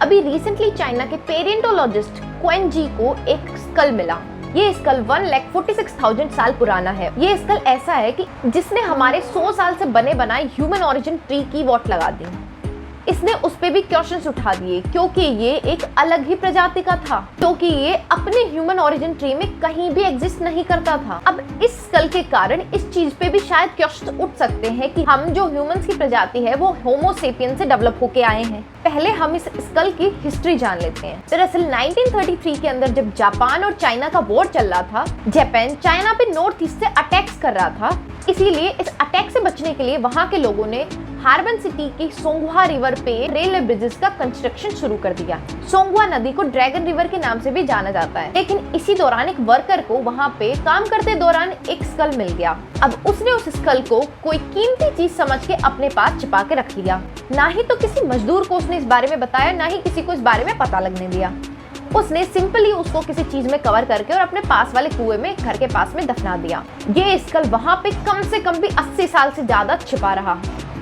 अभी recently China के पेरियोडोलॉजिस्ट क्वेन जी को एक स्कल मिला। ये स्कल 1,46,000 साल पुराना है। ये स्कल ऐसा है कि जिसने हमारे 100 साल से बने बनाए ह्यूमन ओरिजिन ट्री की वोट लगा दी। इसने उस पे भी क्वेश्चंस उठा दिए क्योंकि ये एक अलग ही प्रजाति का था, क्योंकि ये अपने ह्यूमन ओरिजिन ट्री में कहीं भी एग्जिस्ट नहीं करता था। अब इस स्कल के कारण इस चीज पे भी शायद क्वेश्चन उठ सकते हैं कि हम जो ह्यूमंस की प्रजाति है वो होमो सेपियन से डेवलप होके आए हैं। पहले हम इस स्कल की हिस्ट्री जान लेते हैं। दरअसल 1933 के अंदर जब जापान और चाइना का वॉर चल रहा था, जापान चाइना पे नॉर्थ ईस्ट से अटैक्स कर रहा था। इसीलिए इस अटैक से बचने के लिए वहां के लोगों ने हार्बन सिटी की सोंगवा रिवर पे रेलवे ब्रिजेस का कंस्ट्रक्शन शुरू कर दिया। सोंगवा नदी को ड्रैगन रिवर के नाम से भी जाना जाता है। लेकिन इसी दौरान एक वर्कर को वहां पे काम करते दौरान एक स्कल मिल गया। अब उसने उस स्कल को कोई कीमती चीज समझ के अपने पास छिपा के रख लिया। ना ही तो किसी मजदूर को उसने इस बारे में बताया, ना ही किसी को इस बारे में पता लगने दिया। उसने सिंपली उसको किसी चीज में कवर करके और अपने पास वाले कुएं में घर के पास में दफना दिया। ये स्कल वहां पे कम से कम भी 80 साल से ज्यादा छिपा रहा।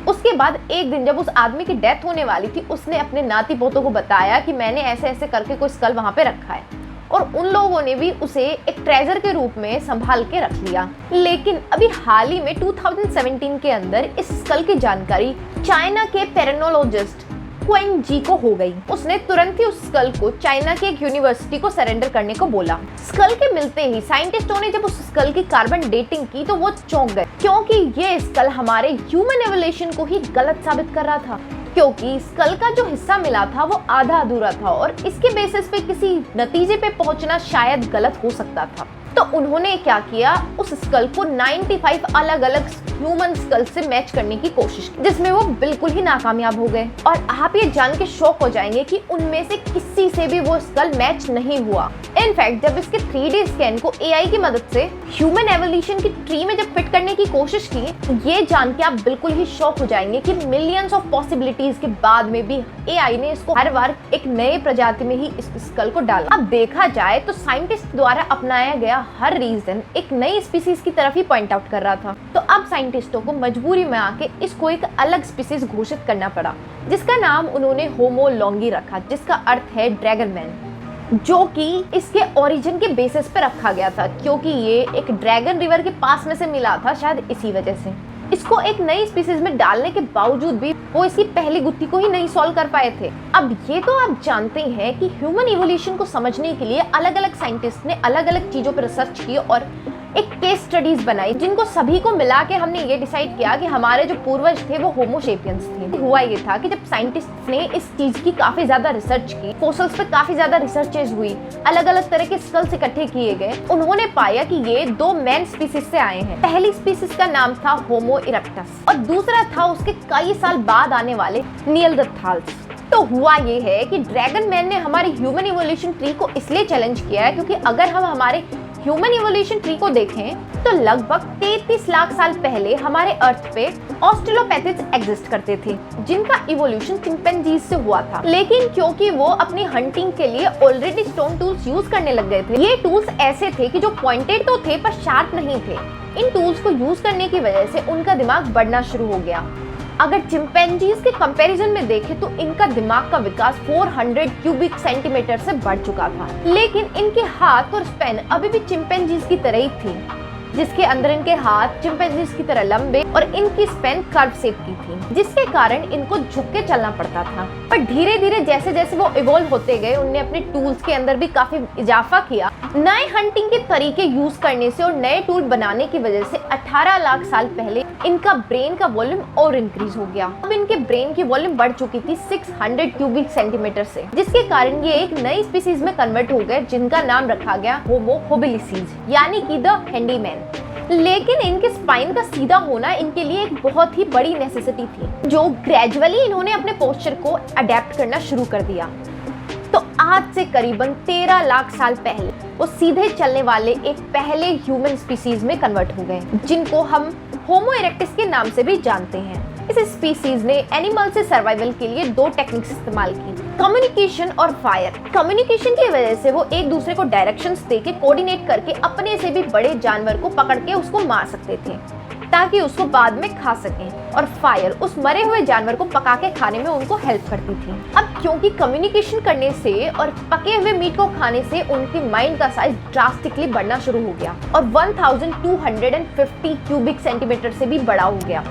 उसके बाद एक दिन जब उस आदमी की डेथ होने वाली थी, उसने अपने नाती पोतों को बताया कि मैंने ऐसे ऐसे करके कोई स्कल वहां पे रखा है, और उन लोगों ने भी उसे एक ट्रेजर के रूप में संभाल के रख लिया। लेकिन अभी हाल ही में 2017 के अंदर इस स्कल की जानकारी चाइना के पेरियोडोलॉजिस्ट क्वेन जी को हो गई। उसने तुरंत ही उस स्कल को चाइना की एक यूनिवर्सिटी को सरेंडर करने को बोला। स्कल के मिलते ही साइंटिस्टों ने जब उस स्कल की कार्बन डेटिंग की तो वो चौंक गए, क्योंकि ये स्कल हमारे ह्यूमन एवोल्यूशन को ही गलत साबित कर रहा था। क्योंकि स्कल का जो हिस्सा मिला था वो आधा अधूरा था और इसके बेसिस पे किसी नतीजे पे पहुंचना शायद गलत हो सकता था। तो उन्होंने क्या किया, उस स्कल को 95 अलग अलग ह्यूमन स्कल से मैच करने की कोशिश की, जिसमें वो बिल्कुल ही नाकामयाब हो गए। और आप ये जान के शॉक हो जाएंगे कि उनमें से किसी से भी वो स्कल मैच नहीं हुआ। इनफैक्ट जब इसके 3D स्कैन को AI की मदद से ह्यूमन एवोल्यूशन की ट्री में जब फिट करने की कोशिश की, ये जान के आप बिल्कुल ही शॉक हो जाएंगे कि मिलियंस ऑफ पॉसिबिलिटीज के बाद में भी AI ने इसको हर बार एक नए प्रजाति में ही इस स्कल को डाला। अब देखा जाए तो साइंटिस्ट द्वारा अपनाया गया हर रीजन एक नई स्पीसीज की तरफ ही पॉइंट आउट कर रहा था। तो अब साइंटिस्टों को मजबूरी में आके इसको एक अलग स्पीसीज घोषित करना पड़ा, जिसका नाम उन्होंने होमो लोंगी रखा, जिसका अर्थ है ड्रैगन मैन, जो कि इसके ओरिजिन के बेसिस पे रखा गया था, क्योंकि ये एक ड्रैगन रिवर के पास में से मिला था। शायद इसी वजह से इसको एक नई स्पीसीज में डालने के बावजूद भी वो इसकी पहली गुत्थी को ही नहीं सॉल्व कर पाए थे। अब ये तो आप जानते हैं कि ह्यूमन इवोल्यूशन को समझने के लिए अलग अलग साइंटिस्ट ने अलग अलग चीजों पर रिसर्च की और एक केस स्टडीज बनाई, जिनको सभी को मिला के हमने ये डिसाइड किया कि हमारे जो पूर्वज थे वो होमो सेपियंस थे। हुआ ये था कि जब साइंटिस्ट ने इस चीज की काफी ज्यादा रिसर्च की, फोसिल्स पे काफी ज्यादा रिसर्चेज हुई, अलग अलग तरह के स्कल्स इकट्ठे किए गए, उन्होंने पाया कि ये दो मेन स्पीसीज से आए हैं। पहली स्पीसीज का नाम था होमो इरेक्टस और दूसरा था उसके कई साल बाद आने वाले निएंडरथाल्स। तो हुआ ये है कि ड्रैगन मैन ने हमारे ह्यूमन इवोल्यूशन ट्री को इसलिए चैलेंज किया है क्योंकि अगर हम हमारे ह्यूमन इवोल्यूशन ट्री को देखें तो लगभग 33 लाख साल पहले हमारे अर्थ पे ऑस्ट्रेलोपैथिड्स एग्जिस्ट करते थे, जिनका इवोल्यूशन चिंपैंजीज से हुआ था। लेकिन क्योंकि वो अपनी हंटिंग के लिए ऑलरेडी स्टोन टूल्स यूज करने लग गए थे, ये टूल्स ऐसे थे कि जो पॉइंटेड तो थे पर शार्प नहीं थे। इन टूल्स को यूज करने की वजह से उनका दिमाग बढ़ना शुरू हो गया। अगर चिंपैंजीज के कंपैरिजन में देखें तो इनका दिमाग का विकास 400 क्यूबिक सेंटीमीटर से बढ़ चुका था, लेकिन इनके हाथ और स्पेन अभी भी चिंपैंजीज की तरह ही थी, जिसके अंदर इनके हाथ चिंपैंजीज की तरह लंबे और इनकी स्पेन कर्व शेप की थी, जिसके कारण इनको झुक के चलना पड़ता था। पर धीरे धीरे जैसे जैसे वो इवॉल्व होते गए, उनने अपने टूल्स के अंदर भी काफी इजाफा किया। नए हंटिंग के तरीके यूज करने से और नए टूल बनाने की वजह से 18 लाख साल पहले इनका ब्रेन का वॉल्यूम और इंक्रीज हो गया। अब इनके ब्रेन की वॉल्यूम बढ़ चुकी थी 600 क्यूबिक सेंटीमीटर से, जिसके कारण ये एक नई स्पीसीज में कन्वर्ट हो गए, जिनका नाम रखा गया होमो होबिलिसीज, यानी कि द हैंडीमैन। लेकिन इनके स्पाइन का सीधा होना इनके लिए एक बहुत ही बड़ी नेसेसिटी थी, जो ग्रेजुअली इन्होंने अपने पोस्चर को अडेप्ट करना शुरू कर दिया। तो आज से करीबन 13 लाख साल पहले वो सीधे चलने वाले एक पहले ह्यूमन स्पीसीज में कन्वर्ट हो गए, जिनको हम होमो इरेक्टस के नाम से भी जानते हैं। इस स्पीसीज ने एनिमल से सर्वाइवल के लिए दो टेक्निक्स इस्तेमाल की, कम्युनिकेशन और फायर। कम्युनिकेशन की वजह से वो एक दूसरे को डायरेक्शंस देके कोऑर्डिनेट करके अपने से भी बड़े जानवर को पकड़ के उसको मार सकते थे। ताकि उसको बाद में खा सकें, और फायर उस मरे हुए जानवर को पका के खाने में उनको हेल्प करती थी। अब क्योंकि कम्युनिकेशन करने से और पके हुए मीट को खाने से उनके माइंड का साइज ड्रास्टिकली बढ़ना शुरू हो गया और 1250 क्यूबिक सेंटीमीटर से भी बड़ा हो गया,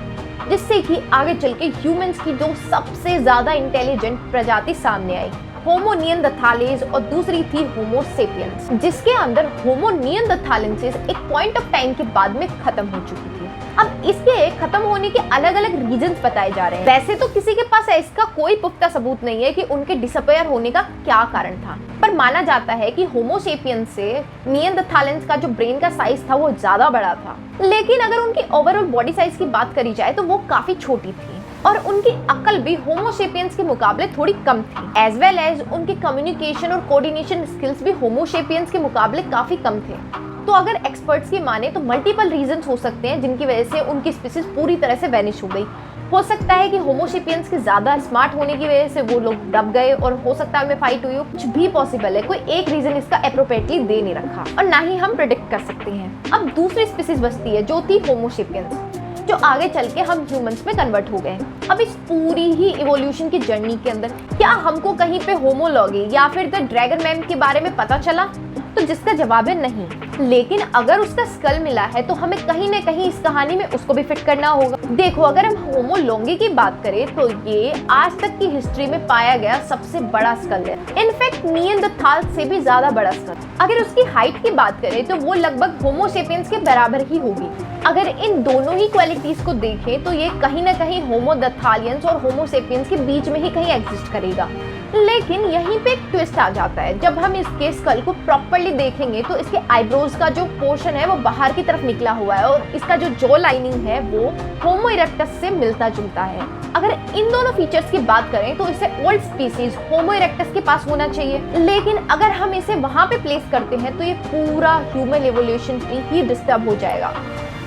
जिससे कि आगे चल के ह्यूमंस की जो सबसे ज्यादा इंटेलिजेंट प्रजाति सामने आई, होमो निएंडरथालेस, और दूसरी थी होमो सेपियंस, जिसके अंदर होमो निएंडरथालेंसिस एक पॉइंट ऑफ टाइम के बाद में खत्म हो चुकी थी। अब इसके खत्म होने के अलग अलग रीजंस बताए जा रहे हैं। वैसे तो किसी के पास इसका कोई पुख्ता सबूत नहीं है कि उनके डिसअपीयर होने का क्या कारण था, पर माना जाता है कि होमो सेपियंस से निएंडरथालेंस का जो ब्रेन का साइज था वो ज्यादा बड़ा था, लेकिन अगर उनकी ओवरऑल बॉडी साइज की बात करी जाए तो वो काफी छोटी थी और उनकी अक्ल भी होमो सेपियंस के मुकाबले थोड़ी कम थी। एज वेल एज उनके कम्युनिकेशन और कोऑर्डिनेशन स्किल्स भी होमो सेपियंस के मुकाबले काफी कम थे। तो अगर एक्सपर्ट्स की माने तो मल्टीपल रीजंस हो सकते हैं जिनकी वजह से उनकी स्पीसीज पूरी तरह से वैनिश हो गई। हो सकता है कि होमो सेपियंस के ज्यादा स्मार्ट होने की वजह से वो लोग दब गए, और हो सकता है उनमें फाइट हुई हो, कुछ भी पॉसिबल है। कोई एक रीजन इसका एप्रोप्रिएटली दे नहीं रखा और ना ही हम प्रेडिक्ट कर सकते हैं। अब दूसरी स्पीसीज बचती है जो थी होमो सेपियंस, जो आगे चल के हम ह्यूमंस में कन्वर्ट हो गए। अब इस पूरी ही इवोल्यूशन की जर्नी के अंदर क्या हमको कहीं पे होमोलॉगी या फिर द ड्रैगन मैन के बारे में पता चला? तो जिसका जवाब है नहीं। लेकिन अगर उसका स्कल मिला है तो हमें कहीं ना कहीं इस कहानी में उसको भी फिट करना होगा। देखो, अगर हम होमोलॉगी की बात करें तो ये आज तक की हिस्ट्री में पाया गया सबसे बड़ा स्कल है। इनफैक्ट निएंडरथाल से भी ज्यादा बड़ा स्कल। अगर उसकी हाइट की बात करें तो वो लगभग होमो सेपियंस के बराबर ही होगी। अगर इन दोनों ही क्वालिटीज को देखें तो ये कहीं ना कहीं होमोडर्थालियंस और होमो सेपियंस के बीच में ही कहीं एग्जिस्ट करेगा। लेकिन यहीं पे एक ट्विस्ट आ जाता है। जब हम इसके स्कल को प्रॉपर्ली देखेंगे तो इसके आईब्रोज का जो पोर्शन है वो बाहर की तरफ निकला हुआ है और इसका जो जॉ लाइनिंग है वो होमो इरेक्टस से मिलता जुलता है। अगर इन दोनों फीचर्स की बात करें तो इसे ओल्ड स्पीसीज होमो इरेक्टस के पास होना चाहिए, लेकिन अगर हम इसे वहां पे प्लेस करते हैं तो ये पूरा ह्यूमन एवोल्यूशन ट्री ही डिस्टर्ब हो जाएगा।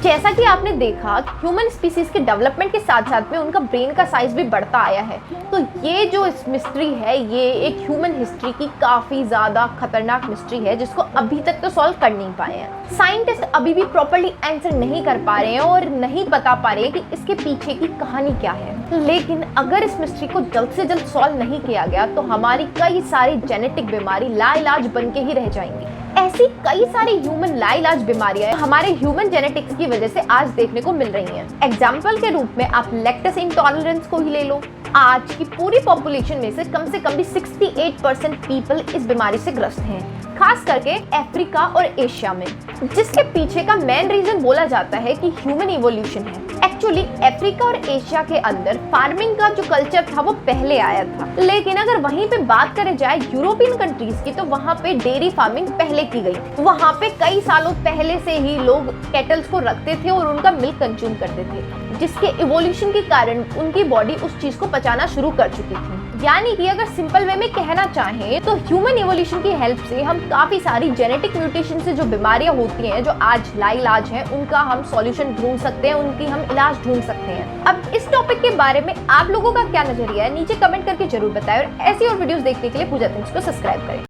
जैसा कि आपने देखा, ह्यूमन स्पीसीज के डेवलपमेंट के साथ साथ में उनका ब्रेन का साइज भी बढ़ता आया है। तो ये जो मिस्ट्री है ये एक ह्यूमन हिस्ट्री की काफी ज्यादा खतरनाक मिस्ट्री है जिसको अभी तक तो सॉल्व कर नहीं पाए हैं। साइंटिस्ट अभी भी प्रॉपर्ली आंसर नहीं कर पा रहे हैं और नहीं बता पा रहे हैं कि इसके पीछे की कहानी क्या है। लेकिन अगर इस मिस्ट्री को जल्द से जल्द सॉल्व नहीं किया गया तो हमारी कई सारी जेनेटिक बीमारी लाइलाज बन के ही रह जाएंगी। ऐसी कई सारी ह्यूमन लाइलाज बीमारियां हमारे ह्यूमन जेनेटिक्स की वजह से आज देखने को मिल रही हैं। एग्जाम्पल के रूप में आप लैक्टोज इंटॉलरेंस को ही ले लो। आज की पूरी पॉपुलेशन में से कम भी 68% पीपल इस बीमारी से ग्रस्त हैं, खास करके अफ्रीका और एशिया में, जिसके पीछे का मेन रीजन बोला जाता है कि ह्यूमन इवोल्यूशन है। एक्चुअली अफ्रीका और एशिया के अंदर फार्मिंग का जो कल्चर था वो पहले आया था, लेकिन अगर वहीं पे बात करें जाए यूरोपियन कंट्रीज की तो वहाँ पे डेयरी फार्मिंग पहले की गई। वहाँ पे कई सालों पहले से ही लोग कैटल्स को रखते थे और उनका मिल्क कंज्यूम करते थे, जिसके इवोल्यूशन के कारण उनकी बॉडी उस चीज को पचाना शुरू कर चुकी थी। यानी कि अगर सिंपल वे में कहना चाहें तो ह्यूमन इवोल्यूशन की हेल्प से हम काफी सारी जेनेटिक म्यूटेशन से जो बीमारियां होती हैं जो आज लाइलाज हैं उनका हम सॉल्यूशन ढूंढ सकते हैं, उनकी हम इलाज ढूंढ सकते हैं। अब इस टॉपिक के बारे में आप लोगों का क्या नजरिया है नीचे कमेंट करके जरूर बताएं और ऐसी और वीडियोस देखने के लिए पूजा थिंग्स को सब्सक्राइब करें।